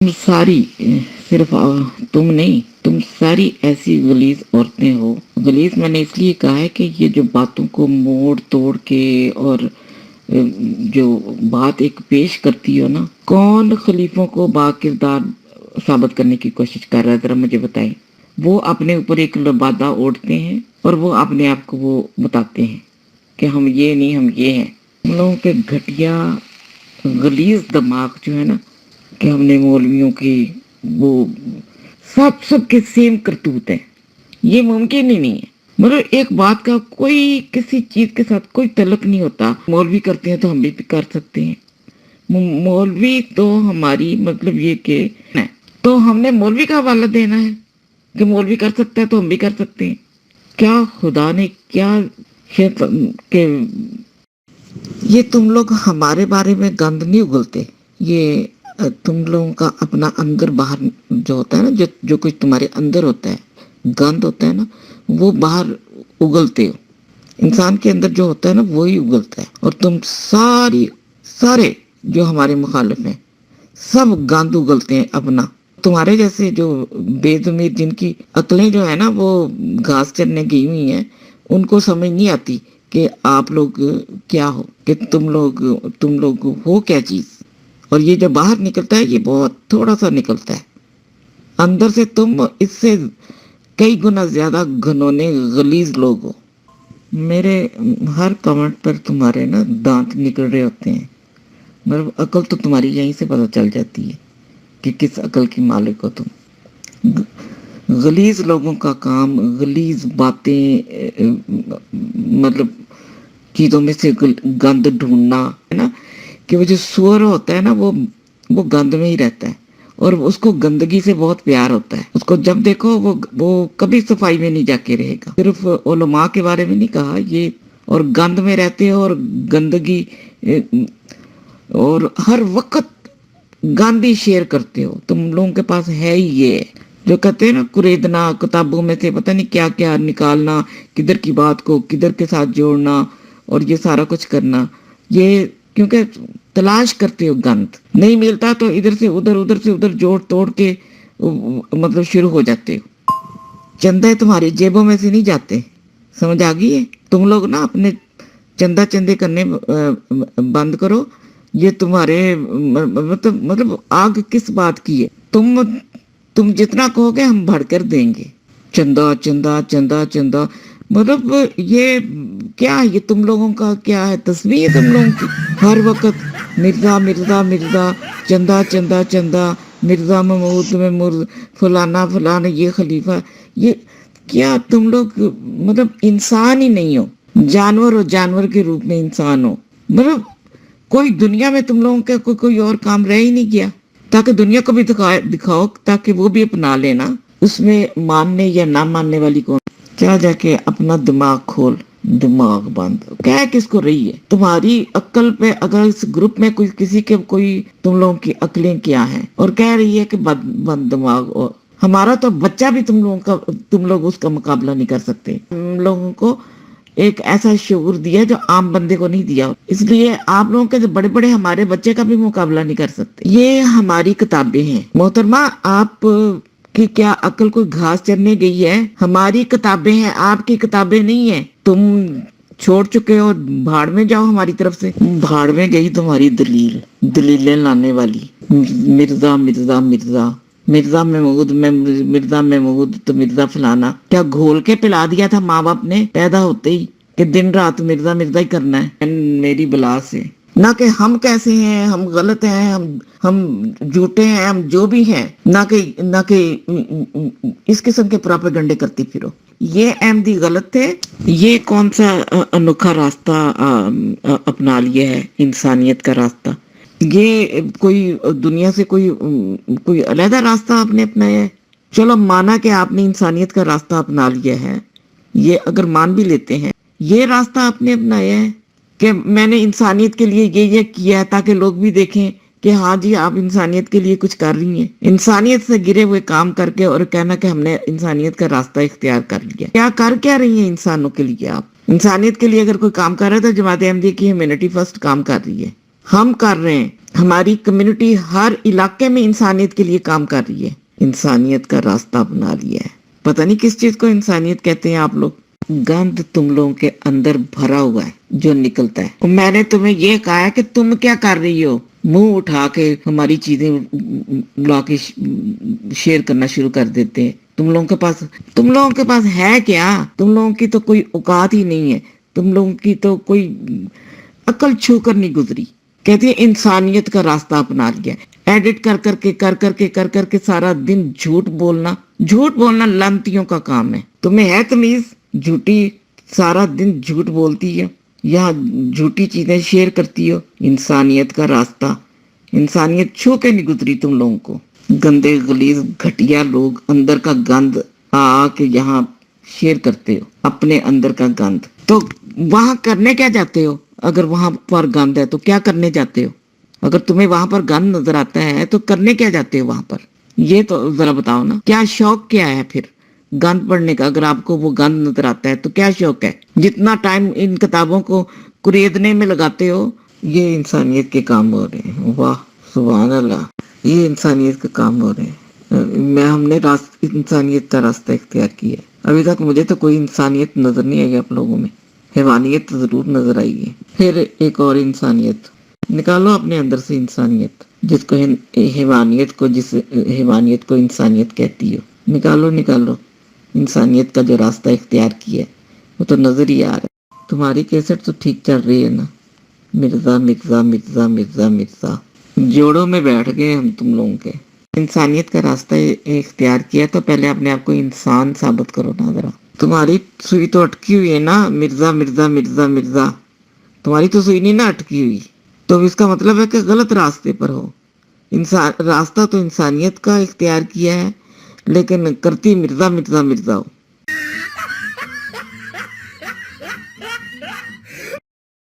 तुम सारी सिर्फ तुम नहीं, तुम सारी ऐसी गलीज औरतें हो। गलीज मैंने इसलिए कहा है कि ये जो बातों को मोड़ तोड़ के और जो बात एक पेश करती हो ना, कौन खलीफों को बाकिरदार साबित करने की कोशिश कर रहा है, जरा मुझे बताएं। वो अपने ऊपर एक लबादा ओढ़ते हैं और वो अपने आप को वो बताते हैं कि हम ये नहीं, हम ये हैं। हम लोगों के घटिया गलीज दिमाग जो है ना, कि हमने मौलवियों की वो सबके सेम करतूत है, ये मुमकिन ही नहीं है। मतलब एक बात का कोई किसी चीज के साथ कोई तल्लुक नहीं होता। मौलवी करते हैं तो हम भी कर सकते हैं। मौलवी तो हमारी मतलब ये कि तो हमने मौलवी का हवाला देना है कि मौलवी कर सकता है तो हम भी कर सकते हैं। क्या खुदा ने क्या के ये तुम लोग हमारे बारे में गंद नहीं उगलते। ये तुम लोगों का अपना अंदर बाहर जो होता है ना, जो कुछ तुम्हारे अंदर होता है, गंद होता है ना, वो बाहर उगलते हो। इंसान के अंदर जो होता है ना, वही उगलता है। और तुम सारे जो हमारे मुखालिफ हैं, सब गंद उगलते हैं अपना। तुम्हारे जैसे जो बेज़मीर जिनकी अकलें जो है ना वो घास चरने गई हुई हैं, उनको समझ नहीं आती कि आप लोग क्या हो, कि तुम लोग हो क्या चीज। और ये जो बाहर निकलता है ये बहुत थोड़ा सा निकलता है। अंदर से तुम इससे कई गुना ज्यादा घिनौने गलीज लोग हो। मेरे हर कमेंट पर तुम्हारे ना दांत निकल रहे होते हैं। मतलब अकल तो तुम्हारी यहीं से पता चल जाती है कि किस अकल की मालिक हो तुम। गलीज लोगों का काम गलीज बातें, मतलब चीज़ों में से गंद ढूंढना है ना, कि वो जो सुअर होता है ना वो गंद में ही रहता है और उसको गंदगी से बहुत प्यार होता है। उसको जब देखो वो कभी सफाई में नहीं जाके रहेगा। सिर्फ उलमा के बारे में नहीं कहा ये, और गंद में रहते हो और गंदगी और हर वक्त गांधी शेयर करते हो। तुम लोगों के पास है ही ये जो कहते हैं ना, कुरेदना, किताबों में से पता नहीं क्या क्या निकालना, किधर की बात को किधर के साथ जोड़ना और ये सारा कुछ करना। ये क्योंकि तलाश करते हो, गंद नहीं मिलता तो इधर से उधर जोड़ तोड़ के मतलब शुरू हो जाते हो। चंदा तुम्हारी जेबों में से नहीं जाते, समझ आ गई है। तुम लोग ना अपने चंदे करने बंद करो। ये तुम्हारे मतलब आग किस बात की है। तुम जितना कहोगे हम भर कर देंगे। चंदा चंदा चंदा चंदा, मतलब ये क्या है, ये तुम लोगों का क्या है, तस्वीर है तुम लोगों की। हर वक्त मिर्जा मिर्जा मिर्जा, चंदा चंदा चंदा, मिर्जा महमूद फलाना ये खलीफा। ये क्या तुम लोग मतलब इंसान ही नहीं हो, जानवर हो, जानवर के रूप में इंसान हो। मतलब कोई दुनिया में तुम लोगों का कोई और काम रह ही नहीं गया, ताकि दुनिया को भी दिखाओ ताकि वो भी अपना लेना। उसमें मानने या ना मानने वाली कौन। क्या जाके अपना दिमाग खोल, दिमाग बंद क्या किसको रही है तुम्हारी अक्ल पे। अगर इस ग्रुप में कोई किसी के कोई तुम लोगों की अकलें क्या हैं और कह रही है कि बंद दिमाग, और हमारा तो बच्चा भी तुम लोग उसका मुकाबला नहीं कर सकते। हम लोगों को एक ऐसा शऊर दिया जो आम बंदे को नहीं दिया, इसलिए आप लोगों के जो बड़े बड़े हमारे बच्चे का भी मुकाबला नहीं कर सकते। ये हमारी किताबें हैं मोहतरमा, आप कि क्या अकल कोई घास चरने गई है। हमारी किताबें हैं, आपकी किताबें नहीं है। तुम छोड़ चुके हो, भाड़ में जाओ हमारी तरफ से। भाड़ में गई तुम्हारी दलीलें लाने वाली। मिर्जा मिर्जा मिर्जा मिर्जा महमूद तो मिर्जा फलाना। क्या घोल के पिला दिया था माँ बाप ने पैदा होते ही कि दिन रात मिर्जा मिर्जा ही करना है मेरी बला से। ना कि हम कैसे हैं, हम गलत हैं, हम झूठे हैं, हम जो भी हैं, ना कि इस किस्म के प्रोपेगेंडे करती फिरो। ये अहमदी गलत थे। ये कौन सा अनोखा रास्ता अपना लिया है, इंसानियत का रास्ता। ये कोई दुनिया से कोई अलग रास्ता आपने अपनाया है। चलो माना कि आपने इंसानियत का रास्ता अपना लिया है, ये अगर मान भी लेते हैं ये रास्ता आपने अपनाया है कि मैंने इंसानियत के लिए ये किया है ताकि लोग भी देखें कि हाँ जी आप इंसानियत के लिए कुछ कर रही हैं। इंसानियत से गिरे हुए काम करके और कहना कि हमने इंसानियत का रास्ता इख्तियार कर लिया। क्या रही है इंसानों के लिए। आप इंसानियत के लिए अगर कोई काम कर रहा है तो जमात अहमदिया की ह्यूमैनिटी फर्स्ट काम कर रही है, हम कर रहे हैं। ہماری کمیونٹی ہر علاقے میں انسانیت کے لیے کام کر رہی ہے، انسانیت کا راستہ اپنا لیا ہے۔ پتہ نہیں کس چیز کو انسانیت کہتے ہیں آپ لوگ۔ گند تم لوگوں کے اندر بھرا ہوا ہے جو نکلتا ہے۔ میں نے تمہیں یہ کہا ہے کہ تم کیا کر رہی ہو، منہ اٹھا کے ہماری چیزیں لا کے شیئر کرنا شروع کر دیتے ہیں۔ تم لوگوں کے پاس ہے کیا؟ تم لوگوں کی تو کوئی اوقات ہی نہیں ہے، تم لوگوں کی تو کوئی عقل چھو کر نہیں گزری۔ کہتی ہے انسانیت کا راستہ اپنا لیا، ایڈٹ کر کے سارا دن جھوٹ بولنا لانتیوں کا کام ہے۔ تمہیں ہے تمیز؟ جھوٹی سارا دن جھوٹ بولتی ہے، یا جھوٹی چیزیں شیئر کرتی ہو۔ انسانیت کا راستہ، انسانیت چھو کے نہیں گزری تم لوگوں کو۔ گندے غلیظ گھٹیا لوگ، اندر کا گند آ کے یہاں شیئر کرتے ہو، اپنے اندر کا گند۔ تو وہاں کرنے کیا جاتے ہو؟ اگر وہاں پر گند ہے تو کیا کرنے جاتے ہو؟ اگر تمہیں وہاں پر گند نظر آتا ہے تو کرنے کیا جاتے ہو وہاں پر؟ یہ تو ذرا بتاؤ نا، کیا شوق کیا ہے پھر گند پڑھنے کا؟ اگر آپ کو وہ گند نظر آتا ہے تو کیا شوق ہے؟ جتنا ٹائم ان کتابوں کو کریدنے میں لگاتے ہو، یہ انسانیت کے کام ہو رہے ہیں۔ واہ سبحان اللہ، یہ انسانیت کے کام ہو رہے ہیں۔ ہم نے انسانیت کا راستہ اختیار کیا ہے۔ ابھی تک مجھے تو کوئی انسانیت نظر نہیں آئی آپ لوگوں میں، حیوانیت ضرور نظر آئی ہے۔ پھر ایک اور انسانیت نکالو اپنے اندر سے، انسانیت جس کو حیوانیت کو انسانیت کہتی ہو، نکالو انسانیت کا جو راستہ اختیار کیا ہے، وہ تو نظر ہی آ رہا ہے۔ تمہاری کیسٹ تو ٹھیک چل رہی ہے نا؟ مرزا مرزا مرزا مرزا مرزا جوڑوں میں بیٹھ گئے ہم تم لوگوں کے۔ انسانیت کا راستہ اختیار کیا تو پہلے اپنے آپ کو انسان ثابت کرو نا ذرا۔ تمہاری سوئی تو اٹکی ہوئی ہے نا، مرزا مرزا مرزا مرزا، تمہاری تو سوئی نہیں نا اٹکی ہوئی، تو اس کا مطلب ہے کہ غلط راستے پر ہو۔ راستہ تو انسانیت کا اختیار کیا ہے، لیکن کرتی مرزا مرزا مرزا ہو۔